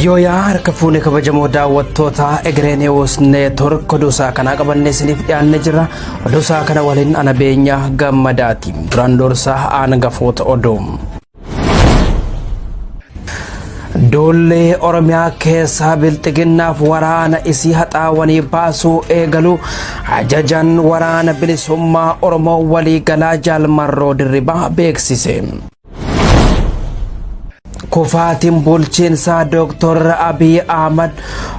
Yooyaa harka fuunee kabajamoo daawwattoota Egrenews Network oduusaa kana qabannee isiniif dhiyaannee jirra. Oduusaa kana waliin ana Beenya Gammadaati. Duraan dursaa aangafoota oduu. Doollee Oromiyaa keessa bilxiginnaaf waraana isii haxaawanii baasuu eegalu ajajan waraana bilisummaa Oromoo waliigalaa Jaalmarroo Dirribaa beeksise. Kufaatiin bulchiinsaa Dr. Abiy Ahmad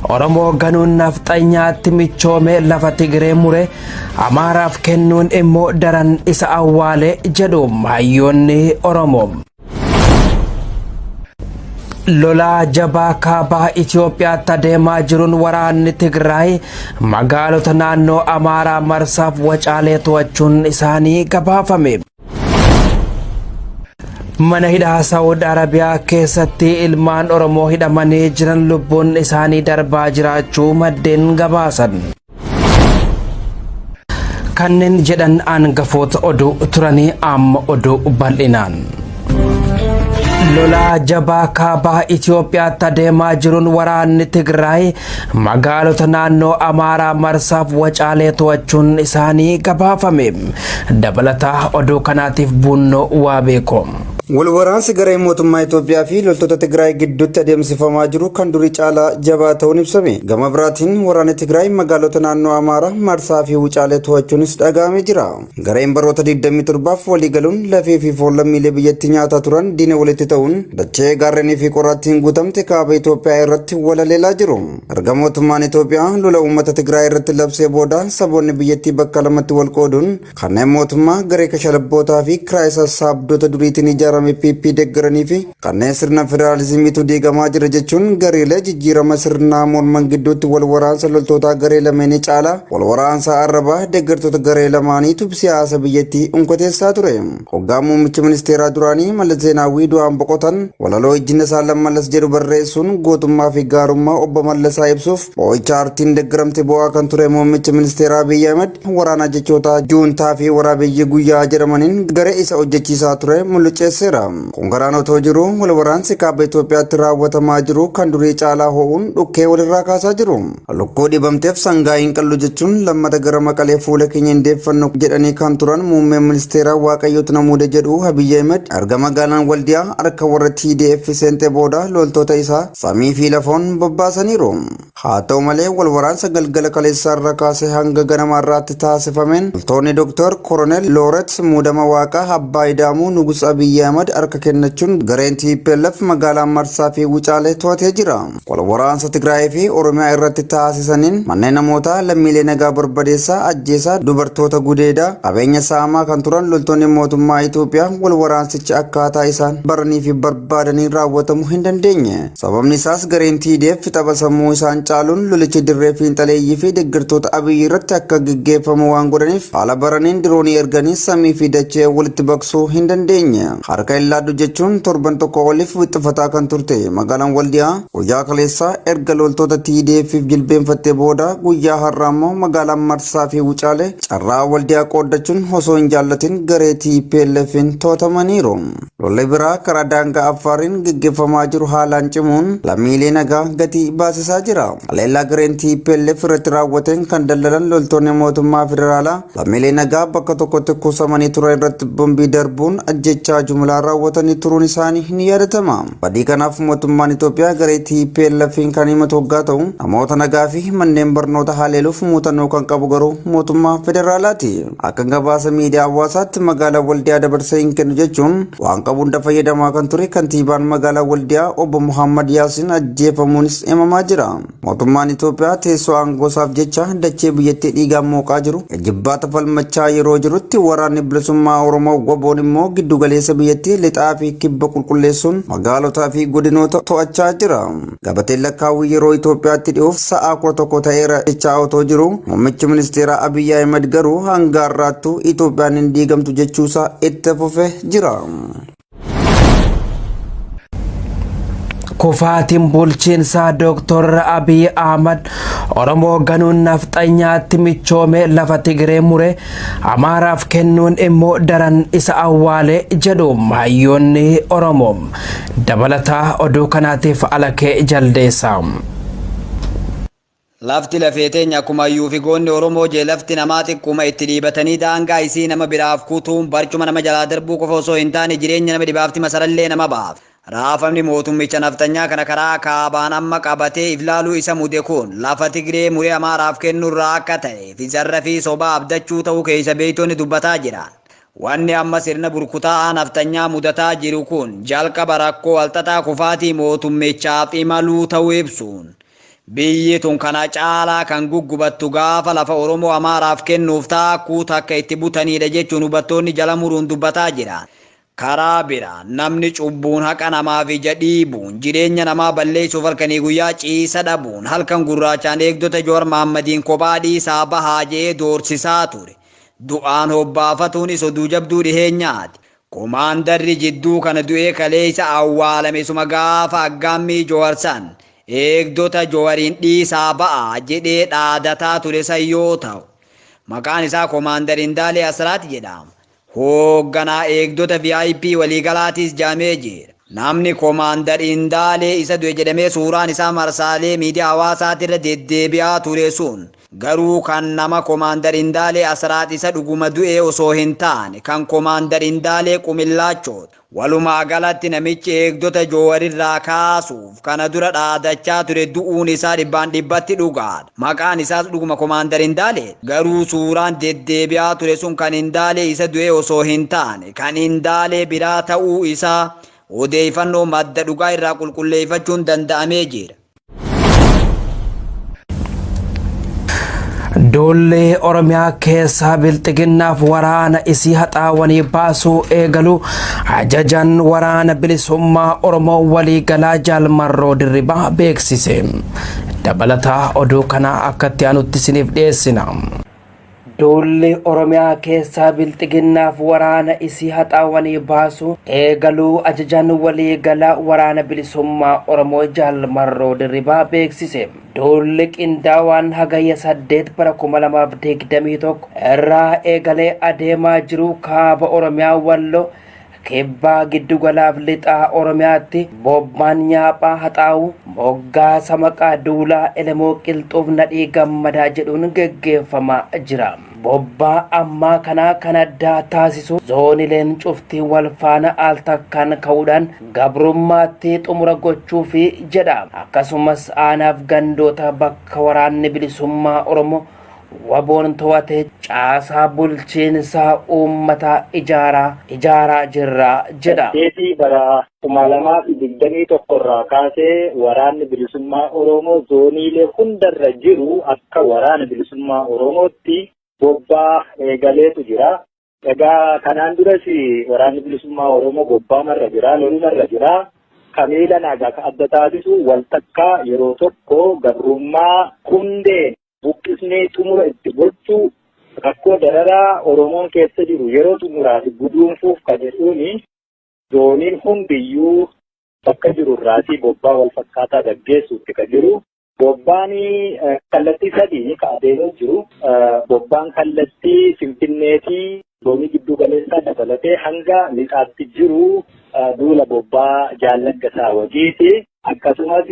Oromoo ganuun nafxanyaatti michoome lafa Tigree mure Amaaraaf kennuun immoo daran isa awwaale jedhu hayyoonni Oromoo. Lolaa jabaa kaabaa Itoophiyaatti adeemaa jiruun waraanni Tigraay magaalota naannoo Amaaraa marsaaf wacaalee to'achuun isaanii gabaafame. Mana hidhaa Saawud Arabiyaa keessatti ilmaan Oromoo hidhamanii jiran lubbuun isaanii darbaa jiraachuu maddeen gabaasan. Kanneen jedhan aangafoota oduu turanii amma oduu bal'inaan. Lolaa jabaa kaabaa Itoophiyaatti adeemaa jiruun waraanni Tigraay magaalota naannoo Amaaraa marsaaf wacaalee to'achuun isaanii gabaafame. Dabalataa oduu kanaatiif Bunnoo Waabeekoo. Walwaraansi garee mootummaa Itoophiyaa fi loltoota Tigraay gidduutti adeemsifamaa jiru kan durii caalaa jabaa ta'uun ibsame. Gama biraatiin waraanni Tigraay magaalota naannoo Amaaraa marsaa fi wucaalee to'achuunis dhaga'amee jira. Gareen baroota 27f waliigaluun lafee fi foon lammiilee biyyattii nyaataa turan diina walitti ta'uun dachee gaarreenii fi qoraattiin guutamte kaaba Itoophiyaa irratti walaleelaa jiru. Erga mootummaan Itoophiyaa lola uummata Tigraay irratti labsee booda saboonni biyyattii bakka lamatti wal qooduun kanneen mootummaa garee kashlabbootaa fi kiraay sassaabdota duriitiin ijaarame PP deeggaranii fi kanneen sirna federaalizimiitu diigamaa jira jechuun gareelee jijjiirama sirnaa morman gidduutti wal waraansa loltoota garee lameenii caalaa wal waraansa arrabaa deeggartoota garee lamaaniitu siyaasa biyyattii unkateessaa ture. Hoggaan muummicha ministeeraa duraanii Mallas Zeenaawwii du'aan boqotan walaloo ijjina isaa Mallas jedhu barreessuun gootummaa fi gaarummaa obbo Mallasaa ibsuuf boo'icha aartiin deeggaramte bu'aa kan ture muummicha ministeeraa Abiy Ahmed waraana jechoota juuntaa fi waraabeyyi guyyaa jedhamaniin garee isa hojjechiisaa ture mul'iceesse. Kongaraan otoo jiru wal waraansi kaaba Itoophiyaatti raawwatamaa jiru kan durii caalaa ho'uun dhukkee walirraa kaasaa jiru. Lukkuu dhibamteef sangaa hin qallu jechuun lammata gara Maqalee fuula keenya hin deeffannu jedhanii kan turan muummeen ministeeraa Waaqayyootu na muude jedhu Abiy Ahmed erga magaalaan Waldiyaa harka warra TDF seentee booda loltoota isaa samii fi lafoon bobbaasaniiru. Haa ta'u malee wal waraansa galgala kaleessaarra kaasee hanga ganamaarraatti taasifameen loltoonni Dr. Koronel Looret muudama waaqaa Abbaa Idaamuu Nugus Abiy Ahmed harka kennachuun gareen TPLF magaalaa marsaa fi wucaalee to'atee jira. Wal waraansa Tigraay fi Oromiyaa irratti taasisaniin manneen namootaa lammiilee nagaa barbadeessaa ajjeesaa dubartoota gudeedaa qabeenya saamaa kan turan loltoonni mootummaa Itoophiyaa wal waraansicha akkaataa isaan baranii fi barbaadanii raawwatamuu hin dandeenye. Sababni isaas gareen TDF tapha sammuu isaan caaluun lolichi dirree fiinxaleeyyii fi deeggartoota Abiy irratti akka gaggeeffamu waan godhaniif haala baraniin diroonii erganii samii fi dachee walitti baqsuu hin dandeenye. Harka illaaddu jechuun torban tokko oliif wixxifataa kan turte magaalaan Waldiyaa guyyaa kaleessaa erga loltoota TDF'if jilbeenfattee booda guyyaa har'aa immoo magaalaan marsaa fi wucaalee carraa Waldiyaa qooddachuun osoo hin jaallatin garee TPLF'n to'atamaniiru. Lolli biraa karaa daangaa Affaariin gaggeeffamaa jiru haalaan cimuun lammiilee nagaa gatii baasisaa jira. Haleellaa gareen TPLF irratti raawwateen kan daldalan loltoonni mootummaa federaalaa lammiilee nagaa bakka tokkotti kuusamanii turan irratti bombii darbuun ajjechaa jumlaa raawwatanii turuun isaanii ni yaadatama. Badii kanaaf mootummaan Itoophiyaa garee TPLF'n kan himatu hoggaa ta'u namoota nagaa fi manneen barnoota haleeluuf muuxannoo kan qabu garuu mootummaa federaalaati. Akka gabaasa miidiyaa hawaasaatti magaalaa Waldiyaa dabarsee hin kennu jechuun waan qabu hunda fayyadamaa kan ture kantiibaan magaalaa Waldiyaa obbo Muhammad Yaasin ajjeefamuunis himamaa jira. Mootummaan Itoophiyaa teessoo aangoosaaf jecha dachee biyyattii dhiigaan mooqaa jiru jibbaata falmachaa yeroo jirutti waraanni bilisummaa Oromoo WBO'n immoo giddu galeessa biyyattii lixaa fi kibba qulqulleessuun magaalotaa fi godinoota to'achaa jira. Gabateen lakkaawwii yeroo Itoophiyaatti dhi'uuf sa'aa 11 ta'eera jechaa otoo jiru muummichi ministeeraa Abiy Ahmed garuu hanga har'aattuu Itoophiyaan hin diigamtu jechuusaa itti fufee jira. Kufaatiin bulchiinsaa Dr. Abiy Ahmad Oromoo ganuun nafxanyaatti michoome lafa Tigree mure Amaaraaf kennuun immoo daran isa awwaale jedhu hayyoonni Oromoo. dabalataa oduu kanaatiif alakee jaldeessaa. Lafti lafeeteenya kumayyuu fi goonni Oromoo jee lafti namaa xiqquma itti dhiibatanii daangaa isii nama biraaf kutuun barcuma nama jalaa darbuu qofa osoo hin taane jireenya nama dhibaafti masarallee nama baaf. Raafamni mootummicha naftanyaa kana karaa kaabaan amma qabatee iflaaluu isa mude kun lafa Tigree muree Amaaraaf kennurraa akka ta'e fi zarra fi sobaa abdachuu ta'uu keessa beeytoonni dubbataa jiran. Wanni amma sirna burkutaa naftanyaa mudataa jiru kun jalqaba rakkoo walxaxaa kufaatii mootummichaaf imaluu ta'uu ibsuun. Biyyi tun kana caalaa kan guggubattu gaafa lafa Oromoo Amaaraaf kennuuf taakuu takka itti butanidha jechuun hubattoonni jala muruun dubbataa jiran. Karaa biraa namni cubbuun haqa namaaf ija dhiibuun jireenya namaa balleessuuf halkanii guyyaa ciisa dhabuun halkan gurraachaan eegdota Jowaar Mahaammadiin kophaa dhiisaa bahaa jee doorsisaa ture. Du'aan hobbaafatuunis oduu jabduu dhiheenyaati. Komaandarri jidduu kana du'ee kaleessa awwaalame suma gaafa aggaammii Jowaar san eegdota Jowaariin dhiisaa ba'a jedhee dhaadataa ture san yoo ta'u maqaan isaa Komaandar Indaalee Asraat jedhama. Hoogganaa eegdota VIP waliigalaatis jaamee jira. Namni Komaandar Indaalee isa du'e jedhamee suuraan isaa marsaalee miidiyaa hawaasaatirra deddeebi'aa ture sun garuu kan nama Komaandar Indaalee Asraat isa dhuguma du'e osoo hin taane kan Komaandar Indaalee Qumillaachooti. Walumaa galatti namichi eegdota Jowaarirraa kaasuuf kana dura dhaadachaa ture du'uun isaa dhibbaan dhibbatti dhugaadha. Maqaan isaas dhuguma Komaandar Indaalee garuu suuraan deddeebi'aa ture sun kan Indaalee isa du'e osoo hin taane kan Indaalee biraa ta'uu isaa odeeffannoo madda dhugaa irraa qulqulleeffachuun danda'amee jira. Doollee Oromiyaa keessaa bilxiginnaaf waraana isii haxaawanii baasuu eegalu ajajan waraana bilisummaa Oromoo waliigalaa Jaalmarroo Dirribaa beeksise. Dabalataa oduu kana akkatti aanutti isiniif dhiyeessina. Doollee Oromiyaa keessaa bilxiginnaaf waraana isii haxaawanii baasuu eegaluu ajajan waliigalaa waraana bilisummaa Oromoo Jaalmarroo Dirribaa beeksise. Doollee qindaawaan hagayya 8 bara 2021 irraa eegalee adeemaa jiru kaaba Oromiyaa Walloo kibbaa giddugalaaf lixaa Oromiyaatti bobbaan nyaaphaa haxaa'u moggaasa maqaa duulaa elemoo qilxuuf nadhii gammadaa jedhuun geggeeffamaa jira. Bobbaa ammaa kanaa kan addaa taasisu zoonileen cuftii wal faana al takkaan ka'uudhaan gabrummaatti xumura gochuufi jedha. Akkasumas aanaaf gandoota bakka waraanni bilisummaa Oromoo waboon to'ate caasaa bulchiinsaa uummataa ijaaraa jirra jedha. Deetii bara 2021 irraa kaasee waraanni bilisummaa Oromoo zooniilee hundarra jiru akka waraana bilisummaa Oromootti bobbaa eegaleetu jira. Egaa kanaan duras waraanni bilisummaa Oromoo bobbaa marra jira, lolumarra jira. Kamiila nagaa ka adda taasisu waltakkaa yeroo tokko gabrummaa hundee buqqisnee xumura itti gochuu rakkoo dararaa Oromoon keessa jiru yeroo xumuraaf guduunfuuf ka jedhuuni zooniin hundiyyuu bakka jirurraatii bobbaa wal fakkaataa gaggeessuutti ka jiru. Bobbaan kallattii sadii ka adeemaa jiru. Bobbaan kallattii Finfinneetii zoonii giddu galeessaa dabalatee hanga lixaatti jiru duula bobbaa Jaallaggasaa Wajiiti. Akkasumas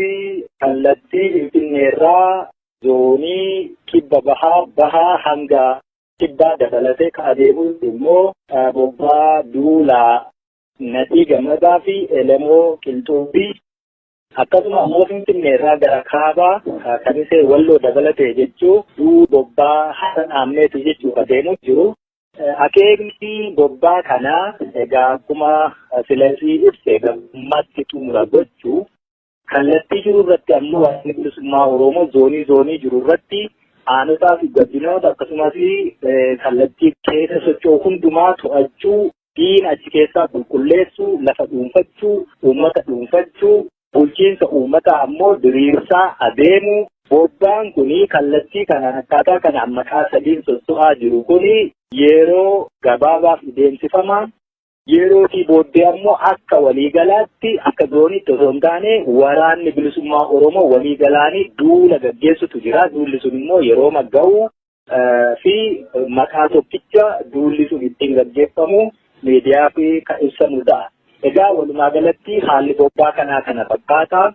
kallattii Finfinneerraa zoonii kibba bahaa hanga kibbaa dabalatee ka adeemu immoo bobbaa duulaa Nadhii Gammadaa fi elemoo qilxuubii. Akkasuma ammoo Finfinneerraa gara kaabaa kan isee Walloo dabalatee jechuu bobbaa haala dhaamneetu jechuuf adeemu jiru. Akeekni bobbaa kanaa egaa akkuma silesii ibse gammatti xumura gochuu kallattii jiru irratti ammoo waraanni bilisummaa Oromoo zoonii jiru irratti aanotaa fi gabbinoota akkasumas kallattii keessa socho'u hundumaa to'achuu diina achi keessaa qulqulleessuu lafa dhuunfachuu uummata dhuunfachuu bulchiinsa uummataa ammoo diriirsaa adeemu. Bobbaan kuni kallattii kanaan akkaataa kanaan maqaa sadiin socho'aa jiru kuni yeroo gabaabaaf deemsifama. Yerootii booddee ammoo akka waliigalaatti akka zooniitti osoo hin taane waraanni bilisummaa Oromoo waliigalaanii duula gaggeessutu jira. Duulli sun immoo yeroo magga'u fi maqaa tokkicha duulli sun ittiin gaggeeffamu miidiyaa fi kan ibsamu ta'a. Egaa walumaa galatti haalli bobbaa kanaa kana fakkaata.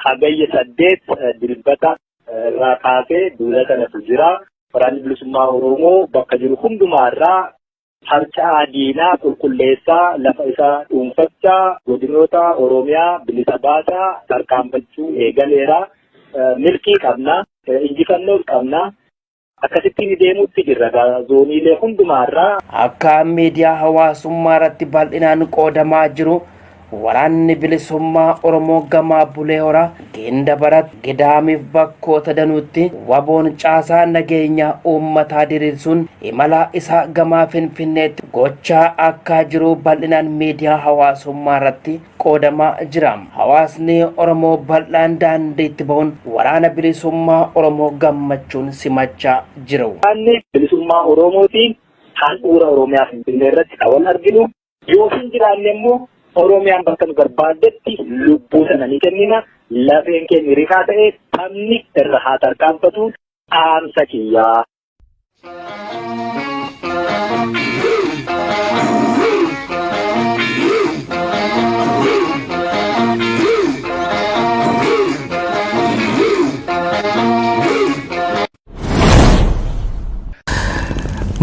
Hagayya 8 dilbata irraa kaasee duula kanatu jira. Waraanni bilisummaa Oromoo bakka jiru hundumaarraa harca'aa diinaa qulqulleessaa lafa isaa dhuunfachaa godinoota Oromiyaa bilisa baasaa tarkaanfachuu eegaleera. Milkii qabna, injifannoos qabna. Akkasittiin deemuutti jirra zooniilee hundumaarraa. Akka miidiyaa hawaasummaa irratti bal'inaan qoodamaa jiru waraanni bilisummaa Oromoo gamaa bulee horaa ginda barat gidaamiif bakkoota danuutti waboon caasaa nageenya uummataa diriirsuun imala isaa gamaa Finfinneetti gochaa akka jiru bal'inaan miidiyaa hawaasummaa irratti qoodamaa jira. Hawaasni Oromoo bal'aan daandiitti ba'uun waraana bilisummaa Oromoo gammachuun simachaa jiru. Waraanni bilisummaa Oromootiin handhuura Oromiyaa Finfinnee irratti kan arginu yoo hin jiraanne immoo Oromiyaan bakka nu barbaadetti lubbuu sana ni kennina. Lafeen keenya riqaa ta'e sabni irra haa tarkaanfatu dhaamsa kiyyaa.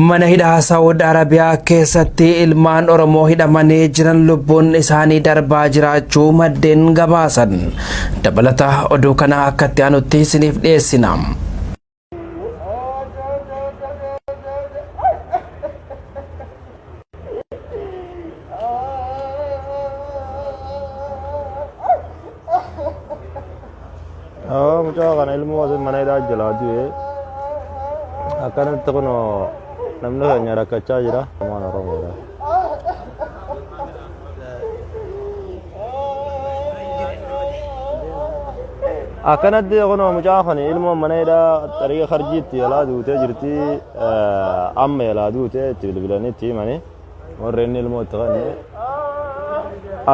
Mana hidhaa Saawud Arabiyaa keessatti ilmaan Oromoo hidhamanii jiran lubbuun isaanii darbaa jiraachuu maddeen gabaasan. Dabalata oduu kana akkatti aanutti isiniif dhiyeessina. Mucaa kana ilmoo mana hidhaa jalaa du'e akkanatti kunoo namni keenya rakkachaa jira. Ilmaan Oromoodha. Akkanatti kunoo mucaa kana ilmoo mana hidhaa xariiqa Harjiitti yaalaa duutee jirti. Amma yaalaa duutee itti bilbilanii itti himanii warreen ilmoo itti kanne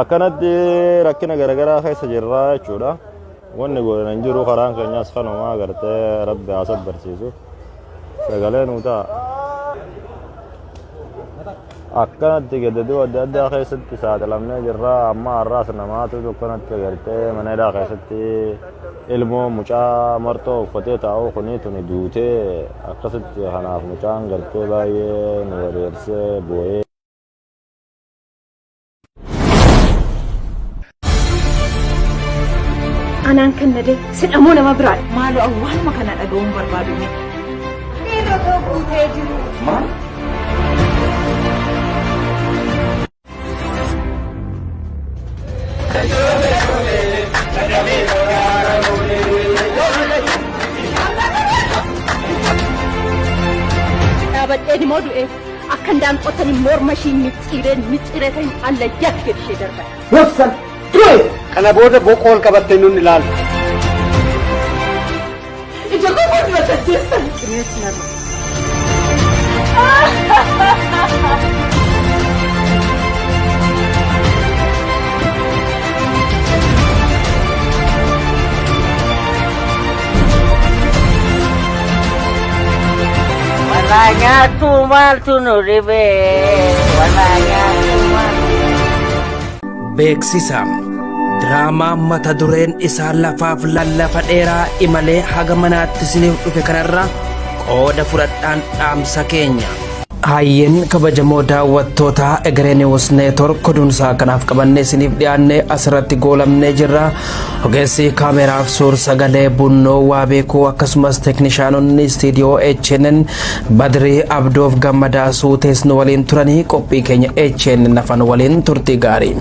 akkanatti rakkina garaagaraa keessa jirra jechuudha. Wanni godhan hin jiru karaan keenyaas kanuma agartee Rabbi haa sabbarsiisu. Sagalee nuu ta'a. Akkanatti gaddaduu adda addaa keessatti saaxilamnee jirra. Amma har'aas namaatu akkanatti agartee mana hidhaa keessatti ilmoo mucaa marxoo uffatee taa'u kuniitu ni duutee akkasitti kanaaf mucaan gartee baay'ee nu wareersee boo'ee. Anaan kan nade sidhamuu nama biraadha. Maaloo awwaaluma kana dhaga'uun barbaadame. Dhiirri otoo guutee jiru. Maal? Dhaabadheen immoo du'e akka hin daanqotanii morma ishii micciiree ta'in allayyaatti gad ishee darba. Wabsan ture kana booda boqool qabattee nun ilaala. Ija koo dura tajjeessan. Qineensi nama. Warnanya tumal tunuribe, warnanya tumal. Beeksisa diraamaa mata dureen isaa lafaaf lallafa dheeraa imalee haga manaatti isiniif dhufe kanarra qooda fudhadhaan dhaamsa keenya. Hayyeen kabajamoo daawwattoota Egeree Niwus Neetwork oduunsaa kanaaf qabannee isiniif dhiyaannee asirratti goolamnee jirra. Ogeessi kaameraaf suur sagalee Bunnoo Waabeekoo akkasumas teeknishaanonni istiidiyoo HNN Badrii Abdoof Gammadaa Suutees nu waliin turanii qophii keenya HNN nafan waliin turtii gaarii.